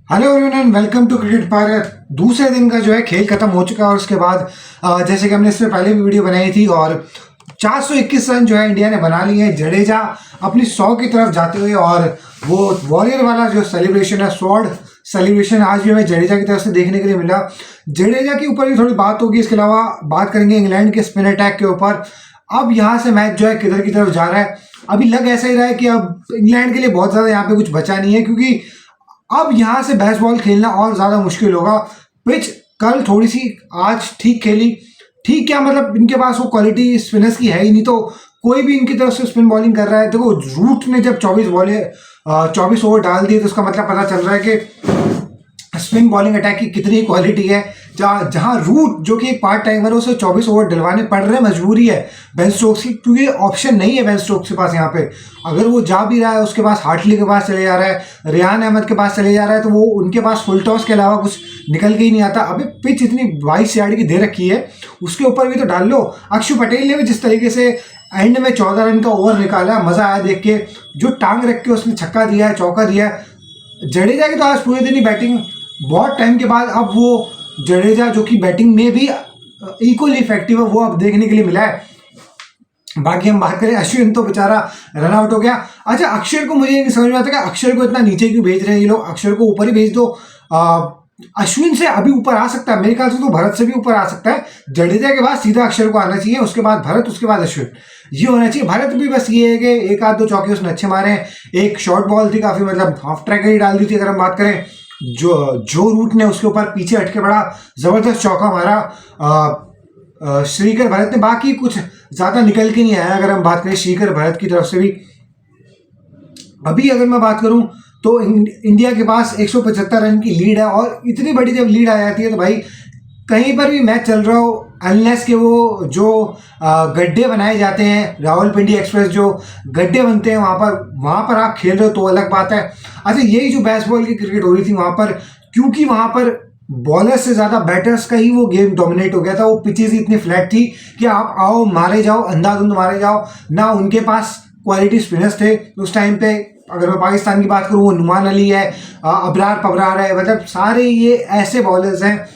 Hello everyone, welcome to cricket park. दूसरे दिन का जो है खेल खत्म हो चुका है और उसके बाद जैसे कि हमने इससे पहले भी वीडियो बनाई थी और 421 रन जो है इंडिया ने बना लिए हैं। जडेजा अपनी 100 की तरफ जाते हुए और वो वॉरियर वाला जो सेलिब्रेशन है, स्वॉर्ड सेलिब्रेशन, आज भी हमें जडेजा की तरफ से देखने के लिए मिला। जडेजा के ऊपर भी थोड़ी बात होगी, इसके अलावा बात करेंगे इंग्लैंड के स्पिन अटैक के ऊपर। अब यहाँ से मैच जो है किधर की तरफ जा रहा है, अभी लग ऐसा ही रहा है कि अब इंग्लैंड के लिए बहुत ज़्यादा यहाँ पे कुछ बचा नहीं है, क्योंकि अब यहां से बेसबॉल खेलना और ज्यादा मुश्किल होगा। पिच कल थोड़ी सी आज ठीक खेली, ठीक क्या मतलब इनके पास वो क्वालिटी स्पिनर्स की है ही नहीं, तो कोई भी इनकी तरफ से स्पिन बॉलिंग कर रहा है। देखो, रूट ने जब 24 ओवर डाल दिए तो उसका मतलब पता चल रहा है कि स्पिन बॉलिंग अटैक की कितनी क्वालिटी है। जहां रूट जो कि एक पार्ट टाइमर है उसे 24 ओवर डलवाने पड़ रहे हैं, मजबूरी है बेन स्टोक्स की, क्योंकि ऑप्शन नहीं है बेन स्टोक्स के पास यहाँ पे। अगर वो जा भी रहा है, उसके पास हार्टली के पास चले जा रहा है, रेहान अहमद के पास चले जा रहा है, तो वो उनके पास फुल टॉस के अलावा कुछ निकल के ही नहीं आता। अभी पिच इतनी 22 यार्ड की दे रखी है, उसके ऊपर भी तो डाल लो। अक्षु पटेल ने भी जिस तरीके से एंड में 14 रन का ओवर निकाला, मजा आया देख के। जो टांग रख के उसने छक्का दिया है, चौका दिया है। जडेजा की तो आज पूरे दिन ही बैटिंग, बहुत टाइम के बाद अब वो जडेजा जो कि बैटिंग में भी इक्वली इफेक्टिव है, वो अब देखने के लिए मिला है। बाकी हम बात करें, अश्विन तो बेचारा रन आउट हो गया। अच्छा, अक्षर को मुझे नहीं समझ में आता कि अक्षर को इतना नीचे क्यों भेज रहे हैं ये लोग। अक्षर को ऊपर ही भेज दो। अश्विन से अभी ऊपर आ सकता है, मेरे ख्याल से तो भरत से भी ऊपर आ सकता है। जडेजा के बाद सीधा अक्षर को आना चाहिए, उसके बाद भरत, उसके बाद अश्विन, ये होना चाहिए। भरत भी बस ये है कि एक आध दो चौके उसने अच्छे मारे हैं, एक शॉर्ट बॉल थी काफी, मतलब हाफ ट्रैकर ही डाल दी थी। अगर हम बात करें जो रूट ने उसके ऊपर पीछे हटके बड़ा जबरदस्त चौका मारा श्रीकर भरत ने, बाकी कुछ ज्यादा निकल के नहीं आया। अगर हम बात करें श्रीकर भरत की तरफ से भी, अभी अगर मैं बात करूं तो इंडिया के पास 175 रन की लीड है, और इतनी बड़ी जब लीड आ जाती है तो भाई कहीं पर भी मैच चल रहा हो, अनलेस के वो जो गड्ढे बनाए जाते हैं, रावलपिंडी एक्सप्रेस जो गड्ढे बनते हैं वहां पर आप खेल रहे हो तो अलग बात है। अच्छा, यही जो बेसबॉल की क्रिकेट हो रही थी वहां पर, क्योंकि वहां पर बॉलर से ज्यादा बैटर्स का ही वो गेम डोमिनेट हो गया था। वो पिचेस इतनी फ्लैट थी कि आप आओ मारे जाओ, अंधाधुंध मारे जाओ ना। उनके पास क्वालिटी स्पिनर्स थे उस टाइम पे। अगर मैं पाकिस्तान की बात करूँ, वो नुमान अली है, अबरार पबरार है, मतलब सारे ये ऐसे बॉलर्स हैं।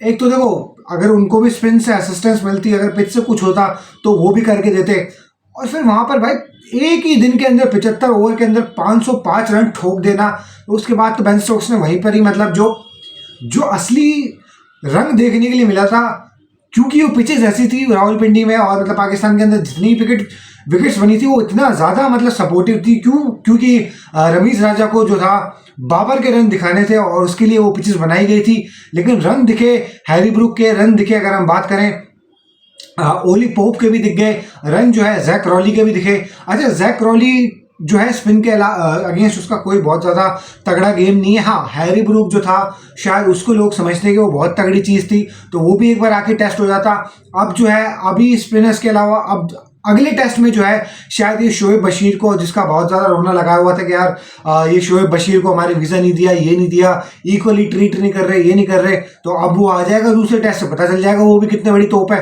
एक तो देखो, अगर उनको भी स्पिन से असिस्टेंस मिलती, अगर पिच से कुछ होता तो वो भी करके देते। और फिर वहां पर भाई एक ही दिन के अंदर 75 ओवर के अंदर 505 रन ठोक देना। तो उसके बाद तो बेन स्टोक्स ने वहीं पर ही मतलब जो असली रंग देखने के लिए मिला था, क्योंकि वो पिचेस ऐसी थी रावलपिंडी में और मतलब पाकिस्तान के अंदर जितनी विकेट्स बनी थी वो इतना ज्यादा मतलब सपोर्टिव थी। क्योंकि रमीज राजा को जो था बाबर के रन दिखाने थे और उसके लिए वो पिचेस बनाई गई थी। लेकिन रन दिखे, हैरी ब्रूक के रन दिखे, अगर हम बात करें ओली पोप के भी दिख गए रन, जो है जैक रॉली के भी दिखे। अच्छा, जैक रॉली जो है स्पिन के अगेंस्ट उसका कोई बहुत ज्यादा तगड़ा गेम नहीं है। हाँ, हैरी ब्रूक जो था शायद उसको लोग समझते हैं कि वो बहुत तगड़ी चीज थी, तो वो भी एक बार आके टेस्ट हो जाता। अब जो है अभी स्पिनर्स के अलावा अब अगले टेस्ट में जो है शायद ये शोएब बशीर को, जिसका बहुत ज्यादा रोना लगाया हुआ था कि यार ये शोएब बशीर को हमारे वीजा नहीं दिया, ये नहीं दिया, इक्वली ट्रीट नहीं कर रहे, ये नहीं कर रहे, तो अब वो आ जाएगा दूसरे टेस्ट से, पता चल जाएगा वो भी कितने बड़ी तोप है।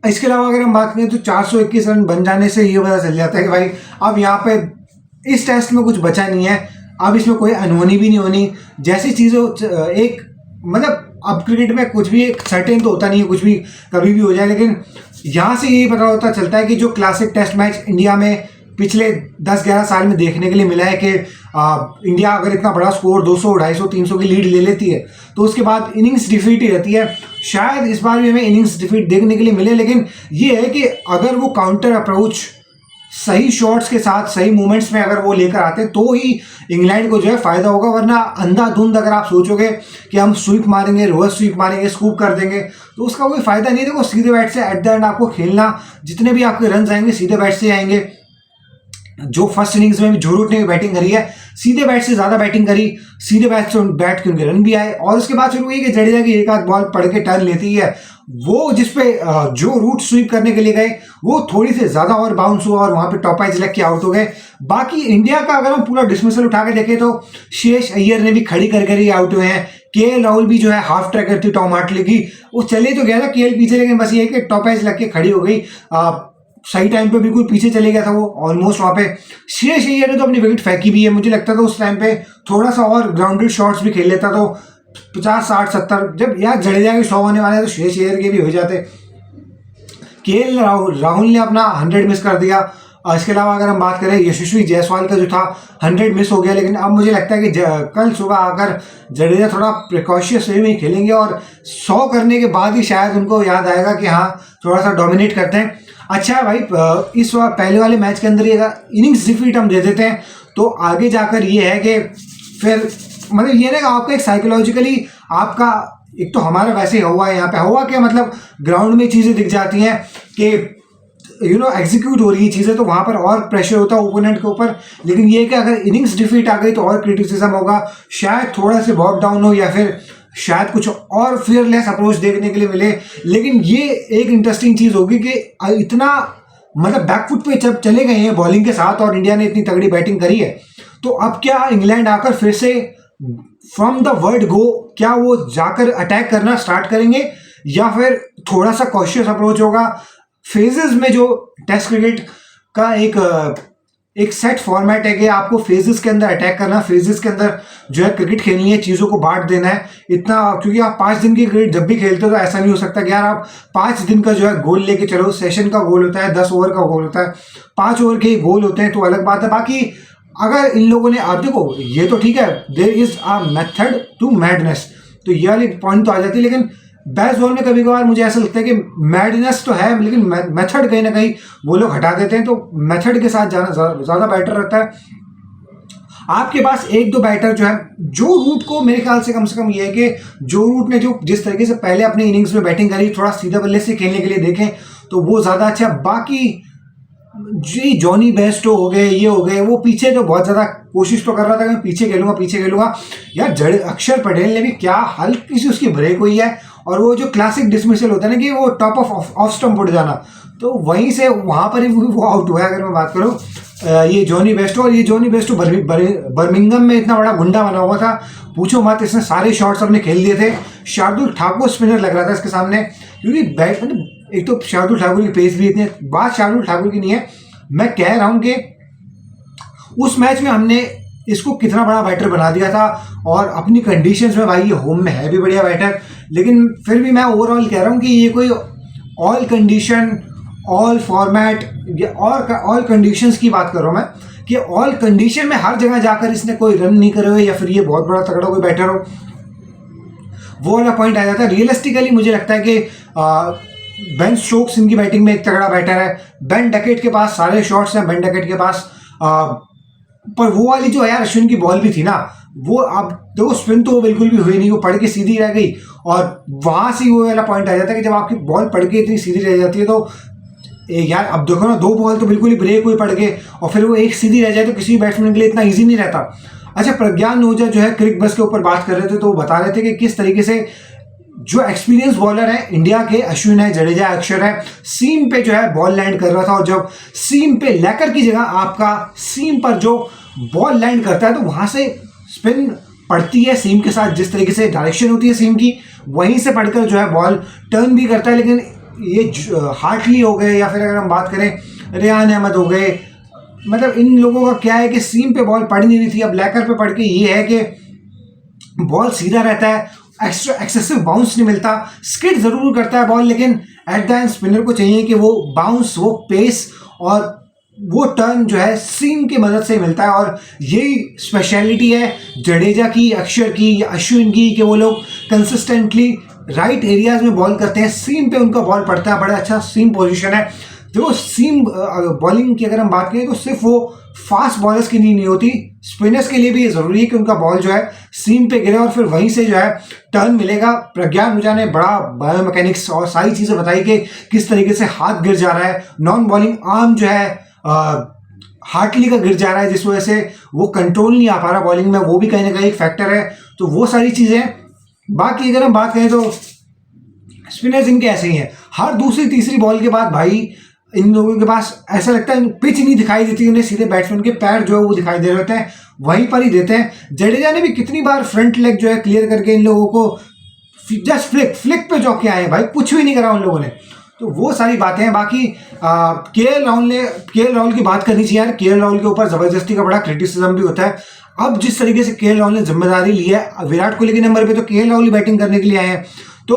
इसके अलावा अगर हम बात करें तो 421 रन बन जाने से ये पता चल जाता है कि भाई अब यहाँ पे इस टेस्ट में कुछ बचा नहीं है। अब इसमें कोई अनहोनी भी नहीं होनी, जैसी चीज़ें एक मतलब अब क्रिकेट में कुछ भी एक सर्टेन तो होता नहीं है, कुछ भी कभी भी हो जाए। लेकिन यहाँ से यही पता होता चलता है कि जो क्लासिक टेस्ट मैच इंडिया में पिछले 10-11 साल में देखने के लिए मिला है कि इंडिया अगर इतना बड़ा स्कोर 200, 250, 300 की लीड ले लेती है तो उसके बाद इनिंग्स डिफीट ही रहती है। शायद इस बार भी हमें इनिंग्स डिफीट देखने के लिए मिले, लेकिन ये है कि अगर वो काउंटर अप्रोच सही शॉट्स के साथ सही मूवमेंट्स में अगर वो लेकर आते हैं तो ही इंग्लैंड को जो है फायदा होगा। वरना अंधाधुंध अगर आप सोचोगे कि हम स्वीप मारेंगे, रिवर्स स्वीप मारेंगे, स्कूप कर देंगे, तो उसका कोई फायदा नहीं है। देखो, सीधे बैट से एट द एंड आपको खेलना, जितने भी आपके रन आएंगे सीधे बैट से आएंगे। जो फर्स्ट इनिंग्स में भी जो रूट ने बैटिंग करी है, सीधे बैट से ज्यादा बैटिंग करी, सीधे बैट के उनके रन भी आए। और उसके बाद फिर वही कि जडेजा की एक आध बॉल पड़ के टर्न लेती है, वो जिसपे जो रूट स्वीप करने के लिए गए वो थोड़ी सी ज्यादा और बाउंस हुआ और वहां पे टॉप एज लग के आउट हो गए। बाकी इंडिया का अगर हम पूरा डिसमिसल उठा के देखें तो शेष अय्यर ने भी खड़ी कर ही आउट हुए हैं। केएल राहुल भी जो है हाफ ट्रैकर थी टॉम हार्टली की, वो चले तो गया था केएल पीछे, लेकिन बस ये है कि टॉप एज लग के खड़ी हो गई। सही टाइम पे बिल्कुल पीछे चले गया था वो ऑलमोस्ट वहाँ पे। श्रेयस अय्यर ने तो अपनी विकेट फेंकी भी है, मुझे लगता था उस टाइम पे थोड़ा सा और ग्राउंडेड शॉट्स भी खेल लेता तो 50 60 70, जब यार जडेजा के 100 होने वाले हैं तो श्रेयस अय्यर के भी हो जाते। केएल राहुल ने अपना 100 मिस कर दिया। इसके अलावा अगर हम बात करें यशस्वी जायसवाल का जो था 100 मिस हो गया, लेकिन अब मुझे लगता है कि कल सुबह आकर जडेजा थोड़ा प्रिकॉशियस वे में खेलेंगे और 100 करने के बाद ही शायद उनको याद आएगा कि हाँ थोड़ा सा डोमिनेट करते हैं। अच्छा भाई, इस पहले वाले मैच के अंदर ही अगर इनिंग्स डिफीट हम दे देते हैं तो आगे जाकर ये है कि फिर मतलब ये ना आपका एक साइकोलॉजिकली आपका, एक तो हमारा वैसे हुआ है यहाँ पे, हुआ क्या मतलब ग्राउंड में चीज़ें दिख जाती हैं कि एग्जीक्यूट हो रही चीज़ें, तो वहाँ पर और प्रेशर होता है ओपोनेंट के ऊपर। लेकिन ये कि अगर इनिंग्स डिफीट आ गई तो और क्रिटिसिज्म होगा, शायद थोड़ा से बॉक डाउन हो या फिर शायद कुछ और फियरलेस अप्रोच देखने के लिए मिले। लेकिन ये एक इंटरेस्टिंग चीज़ होगी कि इतना मतलब बैकफुट पे जब चले गए हैं बॉलिंग के साथ और इंडिया ने इतनी तगड़ी बैटिंग करी है, तो अब क्या इंग्लैंड आकर फिर से फ्रॉम द वर्ड गो क्या वो जाकर अटैक करना स्टार्ट करेंगे या फिर थोड़ा सा कॉशियस अप्रोच होगा। फेजेस में जो टेस्ट क्रिकेट का एक सेट फॉर्मेट है कि आपको फेजेस के अंदर अटैक करना, फेजेस के अंदर जो है क्रिकेट खेलनी है, चीज़ों को बांट देना है इतना, क्योंकि आप 5 दिन की क्रिकेट जब भी खेलते हो तो ऐसा नहीं हो सकता कि यार आप 5 दिन का जो है गोल लेके चलो। सेशन का गोल होता है 10 ओवर का गोल होता है, 5 ओवर के गोल होते हैं तो अलग बात है। बाकी अगर इन लोगों ने, आप देखो ये तो ठीक है, there is a method to madness, तो ये वाली पॉइंट तो आ जाती है। लेकिन बेस्ट बॉल में कभी कभार मुझे ऐसा लगता है कि मैडनेस तो है लेकिन मेथड कहीं ना कहीं वो लोग हटा देते हैं, तो मेथड के साथ जाना ज़्यादा बेटर रहता है। आपके पास एक दो बैटर जो है, जो रूट को मेरे ख्याल से कम ये है कि जो रूट ने जो जिस तरीके से पहले अपने इनिंग्स में बैटिंग करी, थोड़ा सीधा बल्ले से खेलने के लिए देखें तो वो ज़्यादा अच्छा। बाकी जी जॉनी बेस्टो हो गए, ये हो गए, वो पीछे तो बहुत ज़्यादा कोशिश तो कर रहा था कि मैं पीछे खेलूंगा यार। अक्षर पटेल ने भी क्या हल्की सी उसकी ब्रेक हुई है, और वो जो क्लासिक डिसमिसल होता है ना कि वो टॉप ऑफ स्टंप उठ जाना, तो वहीं से वहाँ पर ही वो आउट हुआ है। अगर मैं बात करूँ ये जॉनी बेस्टो, और ये जॉनी बेस्टो बर्मिंघम में इतना बड़ा गुंडा बना हुआ था, पूछो मत, इसने सारे शॉट्स अपने खेल दिए थे। शार्दुल ठाकुर स्पिनर लग रहा था इसके सामने, क्योंकि बैट एक तो शार्दुल ठाकुर की पेस भी इतनी, बात शार्दुल ठाकुर की नहीं है, मैं कह रहा हूँ कि उस मैच में हमने इसको कितना बड़ा बैटर बना दिया था, और अपनी कंडीशंस में भाई ये होम में है भी बढ़िया बैटर, लेकिन फिर भी मैं ओवरऑल कह रहा हूँ कि ये कोई ऑल कंडीशन ऑल फॉर्मेट और ऑल कंडीशंस की बात कर रहा हूँ मैं, कि ऑल कंडीशन में हर जगह जाकर इसने कोई रन नहीं करे हो या फिर ये बहुत बड़ा तगड़ा कोई बैटर हो, वो वाला पॉइंट आ जाता है। रियलिस्टिकली मुझे लगता है कि बेन स्टोक्स इनकी बैटिंग में एक तगड़ा बैटर है, बेन डकेट के पास सारे शॉट्स हैं बेन डकेट के पास, पर वो वाली जो यार अश्विन की बॉल भी थी ना, वो अब देखो स्पिन तो वो बिल्कुल भी हुई नहीं, वो पड़ के सीधी रह गई, और वहां से वो वाला पॉइंट आ जाता है कि जब आपकी बॉल पड़ के इतनी सीधी रह जाती है तो यार अब देखो ना, 2 बॉल तो बिल्कुल ही ब्रेक हुई पड़ के, और फिर वो एक सीधी रह जाए तो किसी बैट्समैन के लिए इतना ईजी नहीं रहता। अच्छा, प्रज्ञान ओझा जो है क्रिक बस के ऊपर बात कर रहे थे, तो वो बता रहे थे कि किस तरीके से जो एक्सपीरियंस बॉलर है इंडिया के, अश्विन है, जडेजा, अक्षर है, सीम पे जो है बॉल लैंड कर रहा था, और जब सीम पे लेकर की जगह आपका सीम पर जो बॉल लैंड करता है तो वहां से स्पिन पड़ती है सीम के साथ, जिस तरीके से डायरेक्शन होती है सीम की वहीं से पड़कर जो है बॉल टर्न भी करता है। लेकिन ये हार्टली हो गए या फिर अगर हम बात करें रेहान अहमद हो गए, मतलब इन लोगों का क्या है कि सीम पे बॉल पड़ नहीं रही थी, अब लेकर पे पड़ के ये है कि बॉल सीधा रहता है, एक्स्ट्रा एक्सेसिव बाउंस नहीं मिलता, स्किड जरूर करता है बॉल, लेकिन एट द एंड स्पिनर को चाहिए कि वो बाउंस, वो पेस और वो टर्न जो है सीम की मदद से मिलता है। और यही स्पेशलिटी है जडेजा की, अक्षर की या अश्विन की, कि वो लोग कंसिस्टेंटली राइट एरियाज में बॉल करते हैं, सीम पे उनका बॉल पड़ता है, बड़ा अच्छा सीम पोजीशन है। देखो सीम बॉलिंग की अगर हम बात करें तो सिर्फ वो फास्ट बॉलर्स के लिए नहीं होती, स्पिनर्स के लिए भी ये जरूरी है कि उनका बॉल जो है सीम पे गिरे और फिर वहीं से जो है टर्न मिलेगा। प्रज्ञान ओझा ने बड़ा बायोमैकेनिक्स और सारी चीजें बताई कि किस तरीके से हाथ गिर जा रहा है, नॉन बॉलिंग आर्म जो है हार्टली का गिर जा रहा है, जिस वजह से वो कंट्रोल नहीं आ पा रहा बॉलिंग में, वो भी कहीं ना कहीं एक फैक्टर है। तो वो सारी चीजें, बाकी अगर हम बात करें तो स्पिनर्स इनके ऐसे ही हैं, हर दूसरी तीसरी बॉल के बाद भाई इन लोगों के पास ऐसा लगता है पिच नहीं दिखाई देती उन्हें, सीधे बैट्समैन के पैर जो है वो दिखाई दे रहे होते हैं, वहीं पर ही देते हैं। जडेजा ने भी कितनी बार फ्रंट लेग जो है क्लियर करके इन लोगों को जस्ट फ्लिक पे जो क्या है भाई, कुछ भी नहीं करा उन लोगों ने। तो तो वो सारी बातें हैं। बाकी के राहुल की बात करनी चाहिए यार। के राहुल के ऊपर जबरदस्ती का बड़ा क्रिटिसिज्म भी होता है। अब जिस तरीके से के राहुल ने जिम्मेदारी ली है, विराट कोहली के नंबर पे तो के राहुल ही बैटिंग करने के लिए आए हैं, तो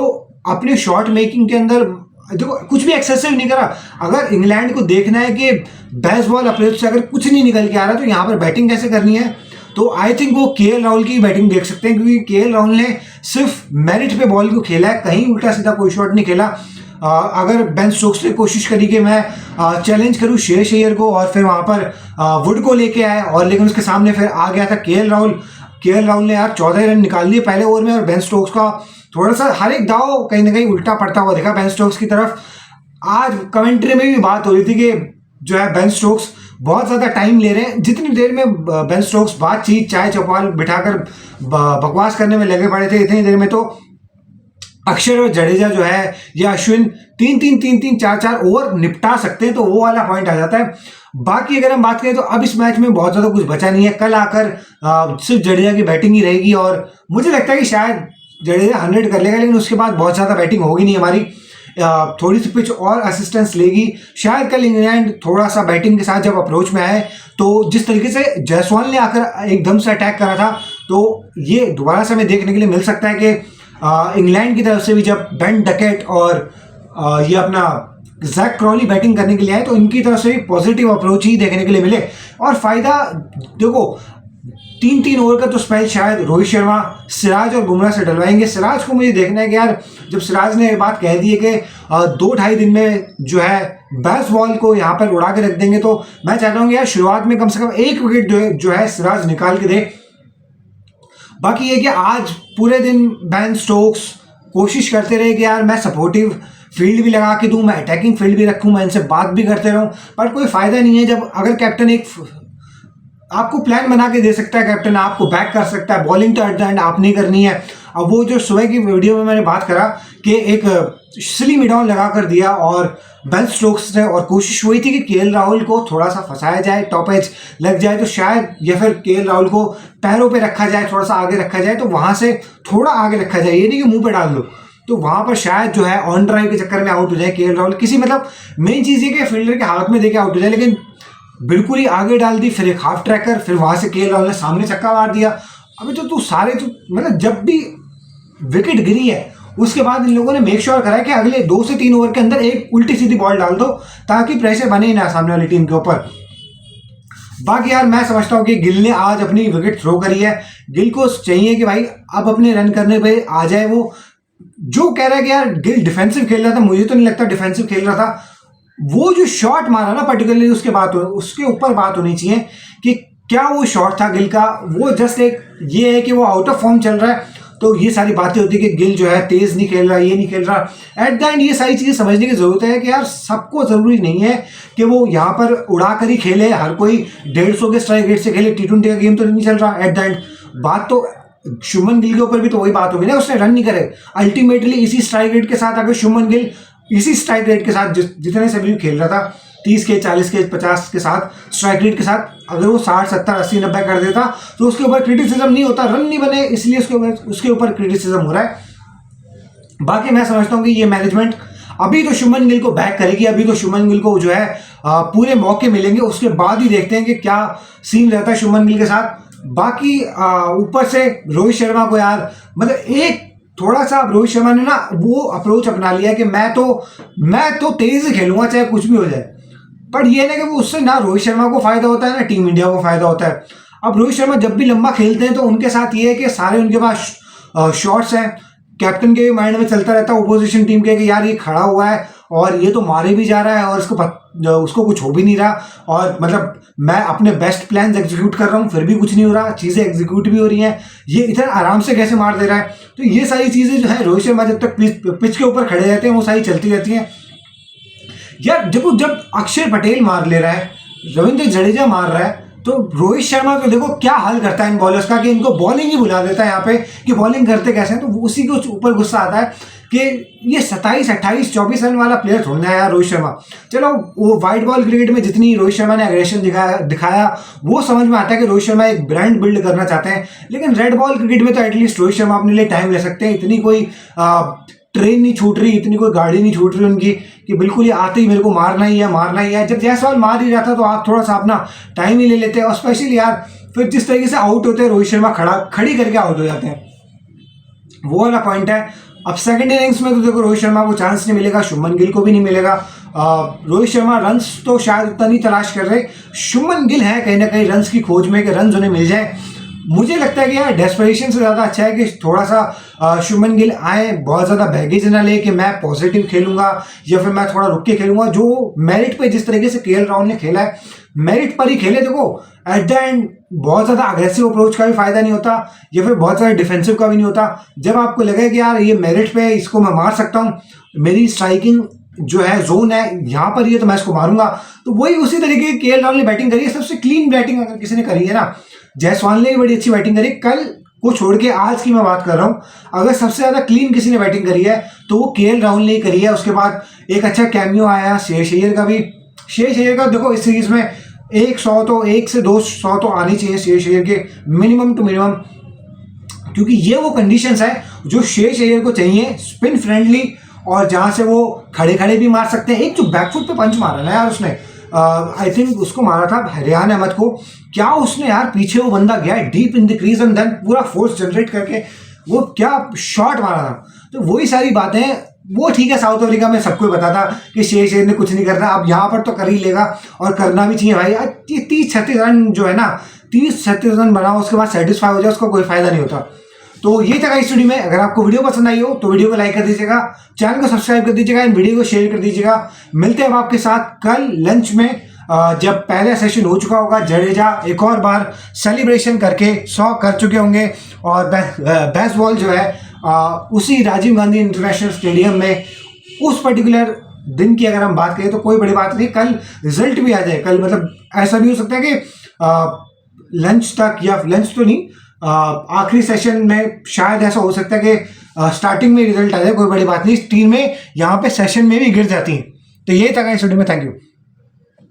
अपने शॉट मेकिंग के अंदर देखो कुछ भी एक्सेसिव नहीं करा। अगर इंग्लैंड को देखना है कि बेस बॉल अप्रोच से अगर कुछ नहीं निकल के आ रहा तो यहाँ पर बैटिंग कैसे करनी है, तो आई थिंक वो के राहुल की बैटिंग देख सकते हैं, क्योंकि के राहुल ने सिर्फ मेरिट पे बॉल को खेला है, कहीं उल्टा सीधा कोई शॉट नहीं खेला। अगर बेन स्टोक्स ने कोशिश करी कि मैं चैलेंज करूं श्रेयस अय्यर को और फिर वहां पर वुड को लेके आए, और लेकिन उसके सामने फिर आ गया था के राहुल ने यार 14 रन निकाल लिए पहले ओवर में, और बेन स्टोक्स का थोड़ा सा हर एक दाव कहीं ना कहीं उल्टा पड़ता हुआ देखा बेन स्टोक्स की तरफ। आज कमेंट्री में भी बात हो रही थी कि जो है बेन स्टोक्स बहुत ज़्यादा टाइम ले रहे हैं। जितनी देर में बेन स्टोक्स बातचीत चाय चौपाल बिठाकर बकवास करने में लगे पड़े थे, इतनी देर में तो अक्षर और जडेजा जो है या अश्विन 3-3, 4-4 ओवर निपटा सकते हैं, तो वो वाला पॉइंट आ जाता है। बाकी अगर हम बात करें तो अब इस मैच में बहुत ज़्यादा कुछ बचा नहीं है। कल आकर सिर्फ जडेजा की बैटिंग ही रहेगी, और मुझे लगता है कि शायद जडेजा 100 कर लेगा, लेकिन उसके बाद बहुत ज़्यादा बैटिंग होगी नहीं हमारी। थोड़ी सी पिच और असिस्टेंस लेगी। शायद कल इंग्लैंड थोड़ा सा बैटिंग के साथ जब अप्रोच में आए, तो जिस तरीके से जायसवाल ने आकर एकदम से अटैक करा था, तो ये दोबारा से हमें देखने के लिए मिल सकता है कि इंग्लैंड की तरफ से भी जब बेन डकेट और ये अपना जैक क्रॉली बैटिंग करने के लिए आए, तो इनकी तरफ से भी पॉजिटिव अप्रोच ही देखने के लिए मिले। और फायदा देखो 3-3 ओवर का तो स्पेल शायद रोहित शर्मा, सिराज और बुमराह से डलवाएंगे। सिराज को मुझे देखना है कि यार जब सिराज ने ये बात कह दी है कि 2-2.5 दिन में जो है बेस्ट बॉल को यहाँ पर उड़ा के रख देंगे, तो मैं चाहता हूँ कि यार शुरुआत में कम से कम 1 विकेट जो है सिराज निकाल के दे। बाकी ये कि आज पूरे दिन बेन स्टोक्स कोशिश करते रहे कि यार मैं सपोर्टिव फील्ड भी लगा के दूं, मैं अटैकिंग फील्ड भी रखूं, मैं इनसे बात भी करते रहूं, पर कोई फायदा नहीं है। जब अगर कैप्टन एक आपको प्लान बना के दे सकता है, कैप्टन आपको बैक कर सकता है, बॉलिंग तो एट द एंड आपने करनी है। अब वो जो सुबह की वीडियो में मैंने बात करा कि एक स्ली मिडाउन लगा कर दिया और बेन स्टोक्स ने, और कोशिश हुई थी कि के राहुल को थोड़ा सा फंसाया जाए, टॉप एज लग जाए तो शायद, या फिर के राहुल को पैरों पे रखा जाए, थोड़ा सा आगे रखा जाए, तो वहां से थोड़ा आगे रखा जाए, ये नहीं कि मुंह पे डाल दो, तो वहां पर शायद जो है ऑन ड्राइव के चक्कर में आउट हो जाए के राहुल। किसी मतलब मेन चीज ये कि फील्डर के हाथ में देके आउट हो जाए, लेकिन बिल्कुल ही आगे डाल दी, फिर एक हाफ ट्रैकर, फिर वहां से के राहुल ने सामने छक्का मार दिया। अभी तो तू सारे तो मतलब जब भी विकेट गिरी है उसके बाद इन लोगों ने मेक श्योर करा है कि अगले 2 से 3 ओवर के अंदर एक उल्टी सीधी बॉल डाल दो, ताकि प्रेशर बने ही ना सामने वाली टीम के ऊपर। बाकी यार मैं समझता हूं कि गिल ने आज अपनी विकेट थ्रो करी है। गिल को चाहिए कि भाई अब अपने रन करने पे आ जाए। वो जो कह रहा है कि यार गिल डिफेंसिव खेल रहा था, मुझे तो नहीं लगता डिफेंसिव खेल रहा था। वो जो शॉट मारा ना पर्टिकुलरली, उसके ऊपर बात होनी चाहिए कि क्या वो शॉट था गिल का। वो जस्ट एक ये है कि वो आउट ऑफ फॉर्म चल रहा है, तो ये सारी बातें होती है कि गिल जो है तेज नहीं खेल रहा, ये नहीं खेल रहा। एट द एंड ये सारी चीजें समझने की जरूरत है कि यार सबको जरूरी नहीं है कि वो यहाँ पर उड़ा कर ही खेले, हर कोई 150 के स्ट्राइक रेट से खेले। T20 का गेम तो नहीं चल रहा। एट द एंड बात तो शुभमन गिल के ऊपर भी तो वही बात होगी ना, उसने रन नहीं करे। अल्टीमेटली इसी स्ट्राइक रेट के साथ अगर शुभमन गिल इसी स्ट्राइक रेट के साथ जितने से भी खेल रहा था, 30 के 40 के 50 के साथ स्ट्राइक रेट के साथ, अगर वो 60 70 80 90 कर देता तो उसके ऊपर क्रिटिसिज्म नहीं होता। रन नहीं बने इसलिए उसके ऊपर क्रिटिसिज्म हो रहा है। बाकी मैं समझता हूँ कि ये मैनेजमेंट अभी तो शुभमन गिल को बैक करेगी, अभी तो शुभमन गिल को जो है पूरे मौके मिलेंगे, उसके बाद ही देखते हैं कि क्या सीन रहता है शुभमन गिल के साथ। बाकी ऊपर से रोहित शर्मा को यार मतलब एक थोड़ा सा रोहित शर्मा ने ना वो अप्रोच अपना लिया कि मैं तो तेज ही खेलूंगा चाहे कुछ भी हो जाए। पर ये ना कि वो उससे ना रोहित शर्मा को फायदा होता है ना टीम इंडिया को फायदा होता है। अब रोहित शर्मा जब भी लंबा खेलते हैं तो उनके साथ ये है कि सारे उनके पास शॉट्स हैं। कैप्टन के माइंड में चलता रहता है ओपोजिशन टीम के कि यार ये खड़ा हुआ है और ये तो मारे भी जा रहा है और उसको कुछ हो भी नहीं रहा, और मतलब मैं अपने बेस्ट प्लान्स एग्जीक्यूट कर रहा हूँ फिर भी कुछ नहीं हो रहा, चीज़ें एग्जीक्यूट भी हो रही हैं, ये इतना आराम से कैसे मार दे रहा है। तो ये सारी चीज़ें जो है रोहित शर्मा जब तक पिच के ऊपर खड़े रहते हैं वो सारी चलती रहती हैं। यार जब अक्षर पटेल मार ले रहा है, रविंद्र जडेजा मार रहा है, तो रोहित शर्मा को देखो क्या हाल करता है इन बॉलर्स का कि इनको बॉलिंग ही बुला देता है यहाँ पे कि बॉलिंग करते कैसे हैं। तो उसी के ऊपर गुस्सा आता है कि ये 27 28 24 रन वाला प्लेयर थोड़ा है यार रोहित शर्मा। चलो वो वाइट बॉल क्रिकेट में जितनी रोहित शर्मा ने एग्रेशन दिखाया वो समझ में आता है कि रोहित शर्मा एक ब्रांड बिल्ड करना चाहते हैं, लेकिन रेड बॉल क्रिकेट में तो एटलीस्ट रोहित शर्मा अपने लिए टाइम ले सकते हैं। इतनी कोई ट्रेन नहीं छूट रही, इतनी कोई गाड़ी नहीं छूट रही उनकी कि बिल्कुल ही आते ही मेरे को मारना ही है। जब जायसवाल मार ही रहा था तो आप थोड़ा सा अपना टाइम ही ले लेते हैं, और स्पेशली यार फिर जिस तरीके से आउट होते हैं, रोहित शर्मा खड़ी करके आउट हो जाते हैं, वो वाला पॉइंट है। अब सेकंड इनिंग्स में तो देखो रोहित शर्मा को चांस नहीं मिलेगा, शुभमन गिल को भी नहीं मिलेगा। रोहित शर्मा रन्स तो शायद उतना नहीं तलाश कर रहे, शुभमन गिल है कहीं ना कहीं रन्स की खोज में कि रन्स उन्हें मिल जाए। मुझे लगता है कि यार डेस्परेशन से ज़्यादा अच्छा है कि थोड़ा सा शुभमन गिल आए, बहुत ज़्यादा बैगेज ना ले कि मैं पॉजिटिव खेलूंगा या फिर मैं थोड़ा रुक के खेलूंगा। जो मेरिट पे जिस तरीके से केएल राहुल ने खेला है, मेरिट पर ही खेले। देखो एट द एंड बहुत ज़्यादा अग्रेसिव अप्रोच का भी फायदा नहीं होता, या फिर बहुत ज़्यादा डिफेंसिव का भी नहीं होता। जब आपको लगे कि यार ये मेरिट पे इसको मैं मार सकता हूँ, मेरी स्ट्राइकिंग जो है जोन है यहाँ पर ही है, तो मैं इसको मारूंगा। तो वही उसी तरीके की केएल राहुल ने बैटिंग करी है, सबसे क्लीन बैटिंग अगर किसी ने करी है ना, जायसवाल ने भी बड़ी अच्छी बैटिंग करी। कल को छोड़ के आज की मैं बात कर रहा हूँ, अगर सबसे ज्यादा क्लीन किसी ने बैटिंग करी है तो वो केएल राहुल ने ही करी है। उसके बाद एक अच्छा कैमियो आया श्रेयस अय्यर का भी। श्रेयस अय्यर का देखो इस सीरीज में 1 से 200 तो आनी चाहिए श्रेयस अय्यर के, मिनिमम टू मिनिमम, क्योंकि ये वो कंडीशंस है जो श्रेयस अय्यर को चाहिए, स्पिन फ्रेंडली, और जहां से वो खड़े खड़े भी मार सकते हैं। एक जो बैकफुट पे पंच मारा ना यार उसने, आई थिंक उसको मारा था रियान अहमद को, क्या उसने यार पीछे वो बंदा गया deep in the crease and then पूरा फोर्स जनरेट करके वो क्या शॉट मारा था। तो वही सारी बातें, वो ठीक है साउथ अफ्रीका में सबको पता था कि श्रेयस अय्यर ने कुछ नहीं करना, अब यहाँ पर तो कर ही लेगा और करना भी चाहिए भाई। 30-36 रन जो है ना, 30-36 रन बनाओ, उसके बाद सेटिस्फाई हो जाए, उसका कोई फायदा नहीं होता। तो ये था इस वीडियो में। अगर आपको वीडियो पसंद आई हो तो वीडियो को लाइक कर दीजिएगा, चैनल को सब्सक्राइब कर दीजिएगा, इन वीडियो को शेयर कर दीजिएगा। मिलते हैं आपके साथ कल लंच में, जब पहला सेशन हो चुका होगा। जडेजा एक और बार सेलिब्रेशन करके 100 कर चुके होंगे, और बेस्ट बॉल जो है उसी राजीव गांधी इंटरनेशनल स्टेडियम में उस पर्टिकुलर दिन की अगर हम बात करें तो कोई बड़ी बात नहीं, कल रिजल्ट भी आ जाए। कल मतलब ऐसा भी हो सकता है कि लंच तक, या लंच तो नहीं, आखिरी सेशन में शायद ऐसा हो सकता है कि स्टार्टिंग में रिजल्ट आ जाए, कोई बड़ी बात नहीं। इस टीम में यहाँ पे सेशन में भी गिर जाती हैं। तो ये था इस वीडियो में, थैंक यू।